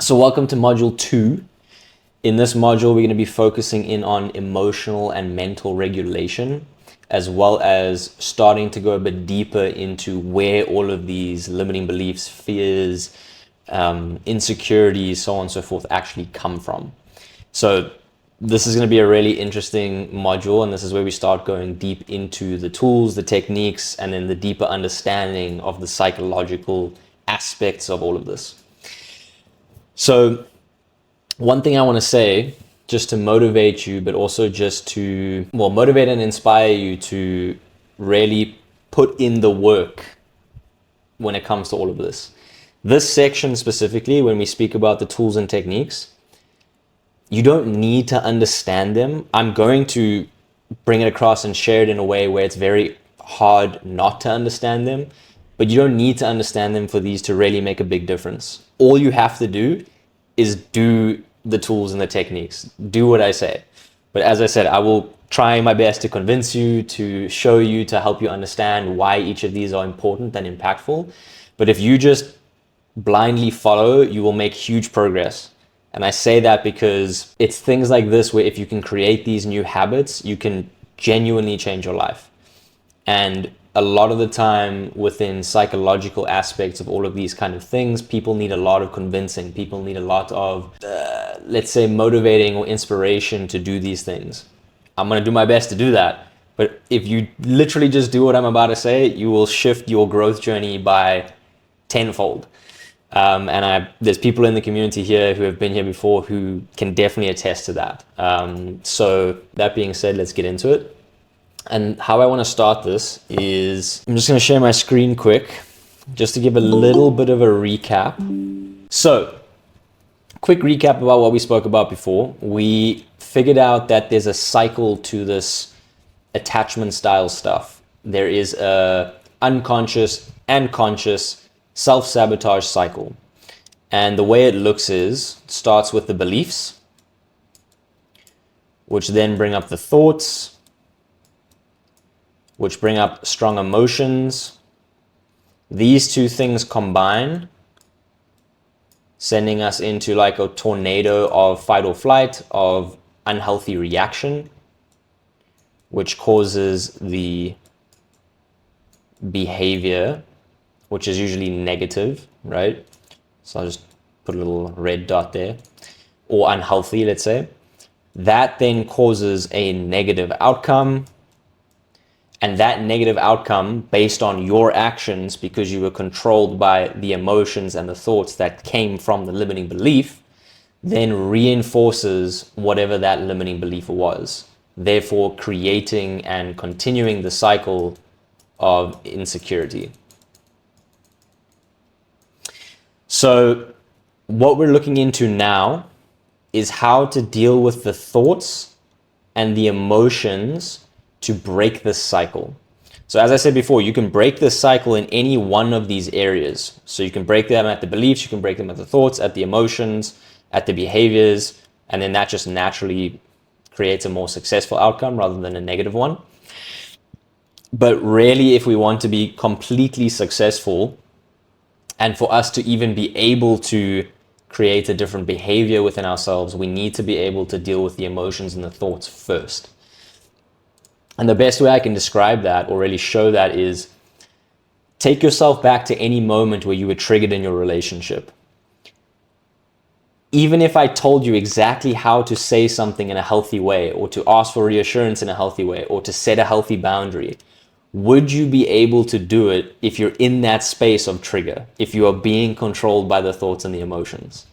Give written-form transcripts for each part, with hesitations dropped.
So welcome to module 2. In this module, we're going to be focusing in on emotional and mental regulation, as well as starting to go a bit deeper into where all of these limiting beliefs, fears, insecurities, so on and so forth actually come from. So this is going to be a really interesting module, and this is where we start going deep into the tools, the techniques, and then the deeper understanding of the psychological aspects of all of this. So one thing I want to say, just to motivate you, but also just to, motivate and inspire you to really put in the work when it comes to all of this. This section specifically, when we speak about the tools and techniques, you don't need to understand them. I'm going to bring it across and share it in a way where it's very hard not to understand them, but you don't need to understand them for these to really make a big difference. All you have to do is do the tools and the techniques. Do what I say. But as I said, I will try my best to convince you, to show you, to help you understand why each of these are important and impactful. But if you just blindly follow, you will make huge progress. And I say that because it's things like this where if you can create these new habits, you can genuinely change your life. And a lot of the time within psychological aspects of all of these kind of things, people need a lot of convincing. People need a lot of, let's say, motivating or inspiration to do these things. I'm going to do my best to do that. But if you literally just do what I'm about to say, you will shift your growth journey by tenfold. There's people in the community here who have been here before who can definitely attest to that. So that being said, let's get into it. And how I want to start this is, I'm just going to share my screen quick, just to give a little bit of a recap. So, quick recap about what we spoke about before. We figured out that there's a cycle to this attachment style stuff. There is a unconscious and conscious self-sabotage cycle. And the way it looks is, it starts with the beliefs, which then bring up the thoughts, which bring up strong emotions. These two things combine, sending us into like a tornado of fight or flight, of unhealthy reaction, which causes the behavior, which is usually negative, right? So I'll just put a little red dot there, or unhealthy, let's say. That then causes a negative outcome. And that negative outcome, based on your actions, because you were controlled by the emotions and the thoughts that came from the limiting belief, then reinforces whatever that limiting belief was, therefore creating and continuing the cycle of insecurity. So what we're looking into now is how to deal with the thoughts and the emotions to break this cycle. So as I said before, you can break this cycle in any one of these areas. So you can break them at the beliefs, you can break them at the thoughts, at the emotions, at the behaviors, and then that just naturally creates a more successful outcome rather than a negative one. But really, if we want to be completely successful, and for us to even be able to create a different behavior within ourselves, we need to be able to deal with the emotions and the thoughts first. And the best way I can describe that or really show that is, take yourself back to any moment where you were triggered in your relationship. Even if I told you exactly how to say something in a healthy way, or to ask for reassurance in a healthy way, or to set a healthy boundary, would you be able to do it if you're in that space of trigger, if you are being controlled by the thoughts and the emotions?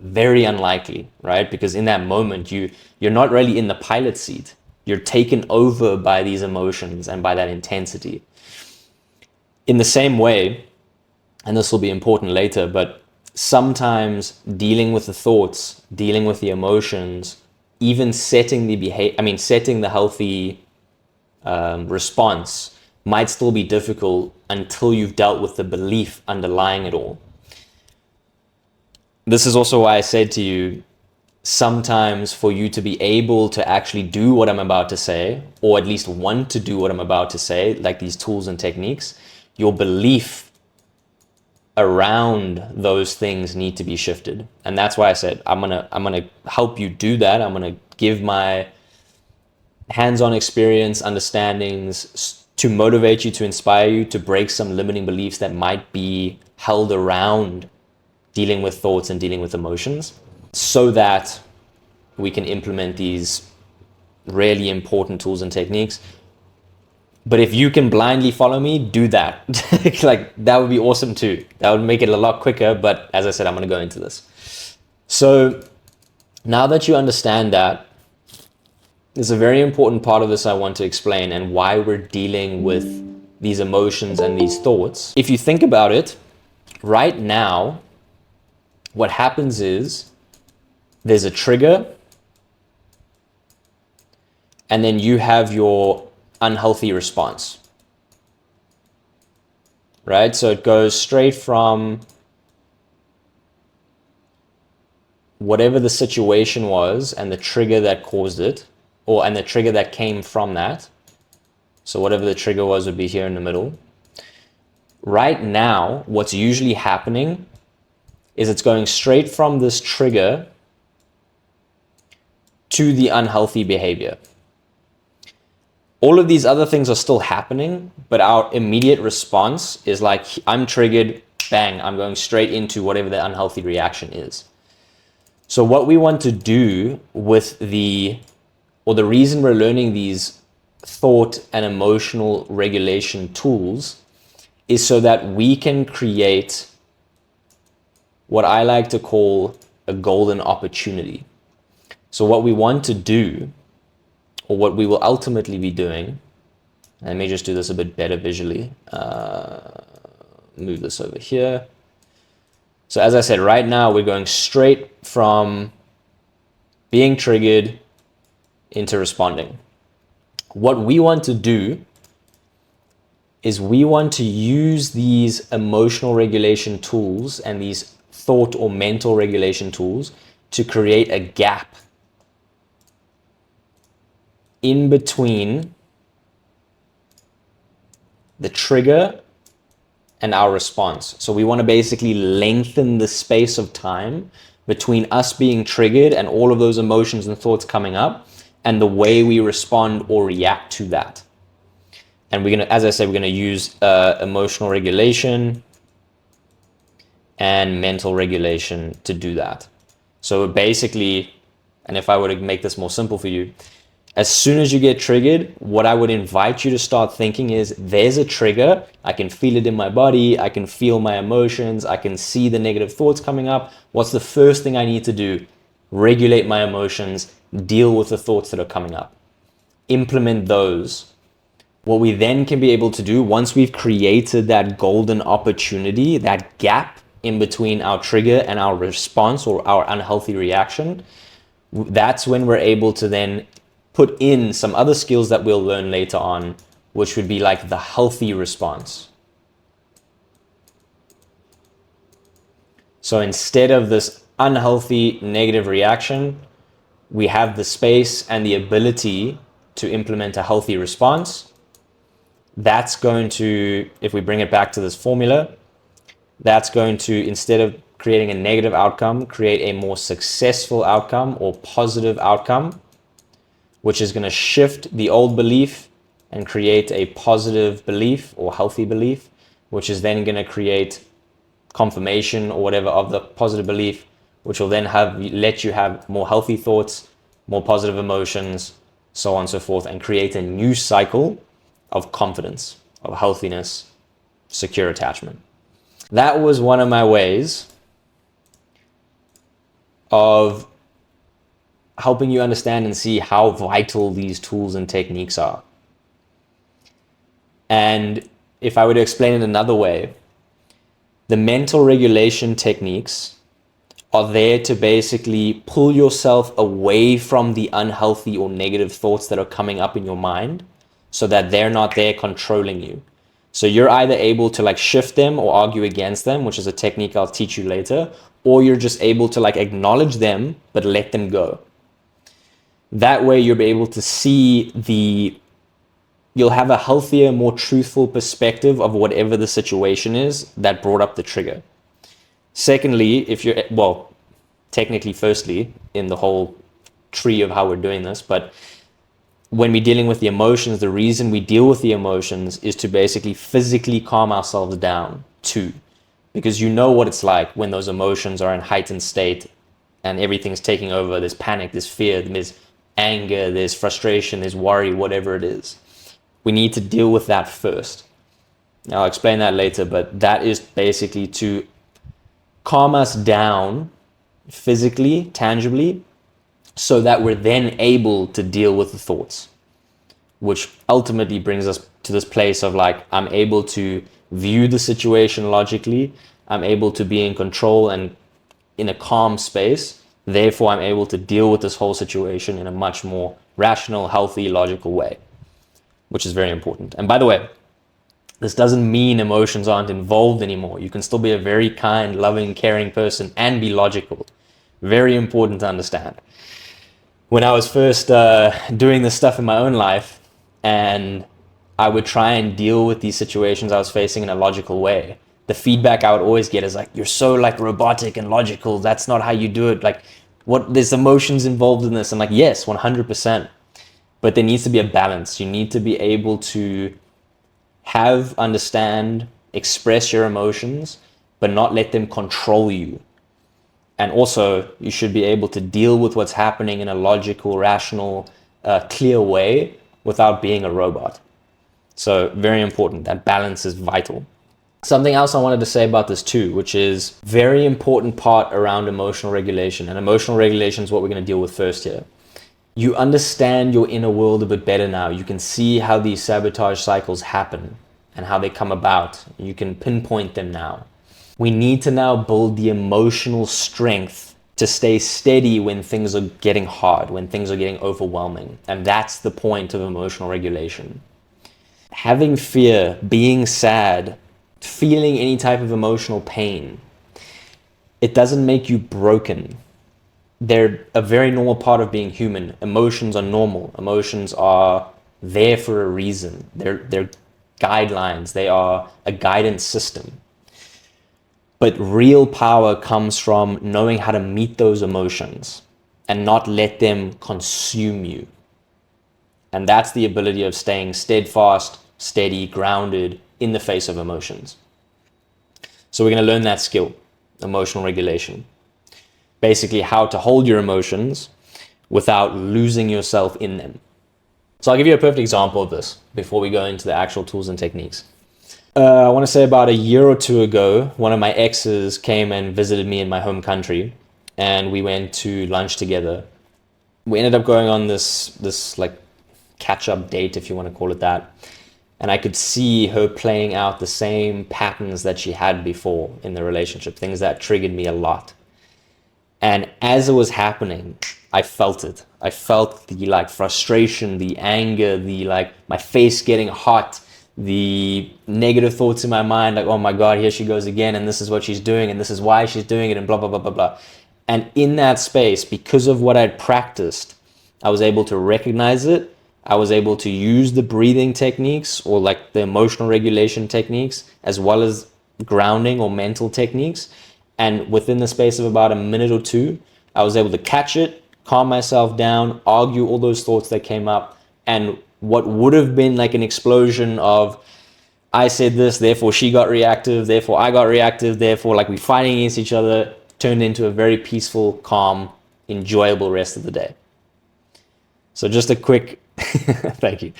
Very unlikely, right? Because in that moment, you're not really in the pilot seat. You're taken over by these emotions and by that intensity. In the same way, and this will be important later, but sometimes dealing with the thoughts, dealing with the emotions, even setting the healthy response might still be difficult until you've dealt with the belief underlying it all. This is also why I said to you, sometimes for you to be able to actually do what I'm about to say, or at least want to do what I'm about to say, like these tools and techniques, your belief around those things need to be shifted. And that's why I said I'm gonna help you do that. I'm gonna give my hands-on experience, understandings to motivate you, to inspire you, to break some limiting beliefs that might be held around dealing with thoughts and dealing with emotions, so that we can implement these really important tools and techniques. But if you can blindly follow me, do that. Like, that would be awesome too. That would make it a lot quicker. But as I said, I'm going to go into this. So now that you understand that, there's a very important part of this I want to explain, and why we're dealing with these emotions and these thoughts. If you think about it, right now, what happens is there's a trigger, and then you have your unhealthy response, right? So it goes straight from whatever the situation was and the trigger that caused it, and the trigger that came from that. So whatever the trigger was would be here in the middle. Right now, what's usually happening is it's going straight from this trigger to the unhealthy behavior. All of these other things are still happening, but our immediate response is like, I'm triggered, bang, I'm going straight into whatever the unhealthy reaction is. So what we want to do with the reason we're learning these thought and emotional regulation tools is so that we can create what I like to call a golden opportunity. So what we want to do, or what we will ultimately be doing, let me just do this a bit better visually. Move this over here. So as I said, right now we're going straight from being triggered into responding. What we want to do is we want to use these emotional regulation tools and these thought or mental regulation tools to create a gap in between the trigger and our response. So we want to basically lengthen the space of time between us being triggered and all of those emotions and thoughts coming up, and the way we respond or react to that. And we're going to, as I said, we're going to use emotional regulation and mental regulation to do that. So basically, and if I were to make this more simple for you, as soon as you get triggered, what I would invite you to start thinking is, there's a trigger. I can feel it in my body. I can feel my emotions. I can see the negative thoughts coming up. What's the first thing I need to do? Regulate my emotions, deal with the thoughts that are coming up. Implement those. What we then can be able to do, once we've created that golden opportunity, that gap in between our trigger and our response or our unhealthy reaction, that's when we're able to then put in some other skills that we'll learn later on, which would be like the healthy response. So instead of this unhealthy negative reaction, we have the space and the ability to implement a healthy response. That's going to, if we bring it back to this formula, that's going to, instead of creating a negative outcome, create a more successful outcome or positive outcome, which is going to shift the old belief and create a positive belief or healthy belief, which is then going to create confirmation or whatever of the positive belief, which will then let you have more healthy thoughts, more positive emotions, so on and so forth, and create a new cycle of confidence, of healthiness, secure attachment. That was one of my ways of helping you understand and see how vital these tools and techniques are. And if I were to explain it another way, the mental regulation techniques are there to basically pull yourself away from the unhealthy or negative thoughts that are coming up in your mind, so that they're not there controlling you. So you're either able to like shift them or argue against them, which is a technique I'll teach you later, or you're just able to like acknowledge them, but let them go. That way you'll be able to see the you'll have a healthier, more truthful perspective of whatever the situation is that brought up the trigger. Secondly, if you're, well, technically, firstly, in the whole tree of how we're doing this, but when we're dealing with the emotions, the reason we deal with the emotions is to basically physically calm ourselves down too. Because you know what it's like when those emotions are in heightened state and everything's taking over. There's panic, there's fear, there's anger, there's frustration, there's worry, whatever it is. We need to deal with that first. I'll explain that later, but that is basically to calm us down physically, tangibly, so that we're then able to deal with the thoughts, which ultimately brings us to this place of like, I'm able to view the situation logically, I'm able to be in control and in a calm space, therefore I'm able to deal with this whole situation in a much more rational, healthy, logical way, which is very important. And by the way, this doesn't mean emotions aren't involved anymore. You can still be a very kind, loving, caring person and be logical. Very important to understand. When I was first doing this stuff in my own life, and I would try and deal with these situations I was facing in a logical way, the feedback I would always get is like, you're so like robotic and logical. That's not how you do it. Like, what, there's emotions involved in this. I'm like, yes, 100%. But there needs to be a balance. You need to be able to understand, express your emotions, but not let them control you. And also, you should be able to deal with what's happening in a logical, rational, clear way without being a robot. So very important. That balance is vital. Something else I wanted to say about this too, which is very important part around emotional regulation. And emotional regulation is what we're going to deal with first here. You understand your inner world a bit better now. You can see how these sabotage cycles happen and how they come about. You can pinpoint them now. We need to now build the emotional strength to stay steady when things are getting hard, when things are getting overwhelming. And that's the point of emotional regulation. Having fear, being sad, feeling any type of emotional pain, it doesn't make you broken. They're a very normal part of being human. Emotions are normal. Emotions are there for a reason. They're guidelines. They are a guidance system. But real power comes from knowing how to meet those emotions and not let them consume you. And that's the ability of staying steadfast, steady, grounded in the face of emotions. So we're going to learn that skill, emotional regulation. Basically how to hold your emotions without losing yourself in them. So I'll give you a perfect example of this before we go into the actual tools and techniques. I want to say about a year or two ago, one of my exes came and visited me in my home country, and we went to lunch together. We ended up going on this like catch-up date, if you want to call it that. And I could see her playing out the same patterns that she had before in the relationship, things that triggered me a lot. And as it was happening, I felt it. I felt the like frustration, the anger, the like my face getting hot, the negative thoughts in my mind, like, oh my God, here she goes again, and this is what she's doing, and this is why she's doing it, and blah, blah, blah, blah, blah. And in that space, because of what I'd practiced, I was able to recognize it. I was able to use the breathing techniques or like the emotional regulation techniques, as well as grounding or mental techniques. And within the space of about a minute or two, I was able to catch it, calm myself down, argue all those thoughts that came up. And what would have been like an explosion of, I said this, therefore she got reactive, therefore I got reactive, therefore like we fighting against each other, turned into a very peaceful, calm, enjoyable rest of the day. So just a quick, thank you,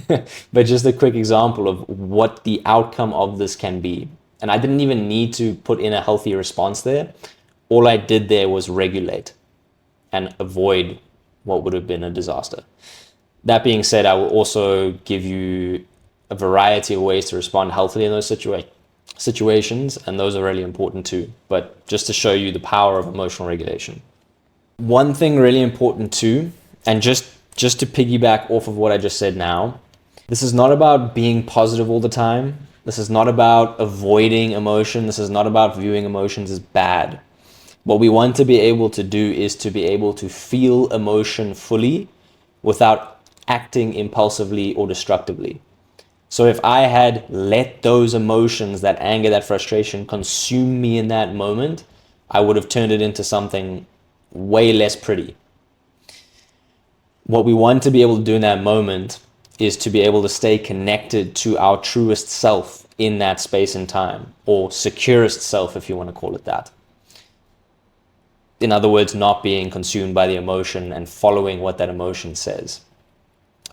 but just a quick example of what the outcome of this can be. And I didn't even need to put in a healthy response there. All I did there was regulate and avoid what would have been a disaster. That being said, I will also give you a variety of ways to respond healthily in those situations, and those are really important too. But just to show you the power of emotional regulation. One thing really important too, and just to piggyback off of what I just said now, this is not about being positive all the time. This is not about avoiding emotion. This is not about viewing emotions as bad. What we want to be able to do is to be able to feel emotion fully without acting impulsively or destructively. So if I had let those emotions, that anger, that frustration, consume me in that moment, I would have turned it into something way less pretty. What we want to be able to do in that moment is to be able to stay connected to our truest self in that space and time, or securest self, if you want to call it that. In other words, not being consumed by the emotion and following what that emotion says.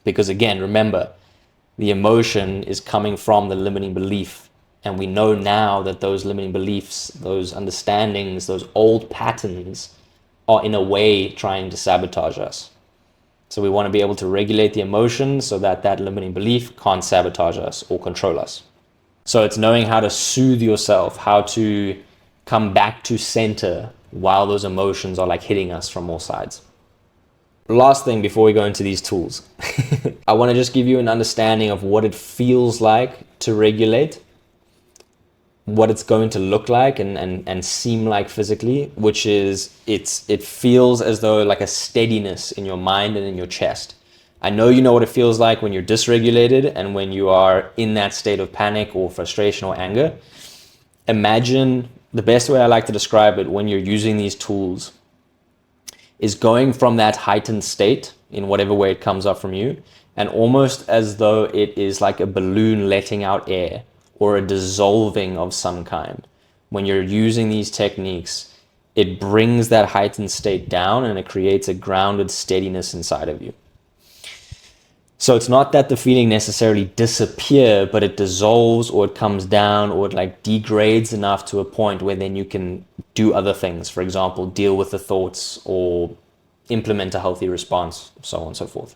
Because again, remember, the emotion is coming from the limiting belief. And we know now that those limiting beliefs, those understandings, those old patterns are in a way trying to sabotage us. So we want to be able to regulate the emotion so that that limiting belief can't sabotage us or control us. So it's knowing how to soothe yourself, how to come back to center while those emotions are like hitting us from all sides. Last thing before we go into these tools, I want to just give you an understanding of what it feels like to regulate, what it's going to look like and seem like physically, which is it feels as though like a steadiness in your mind and in your chest. I know you know what it feels like when you're dysregulated and when you are in that state of panic or frustration or anger. Imagine, the best way I like to describe it when you're using these tools is going from that heightened state in whatever way it comes up from you, and almost as though it is like a balloon letting out air or a dissolving of some kind. When you're using these techniques, it brings that heightened state down and it creates a grounded steadiness inside of you. So it's not that the feeling necessarily disappears, but it dissolves or it comes down or it like degrades enough to a point where then you can do other things. For example, deal with the thoughts or implement a healthy response, so on and so forth.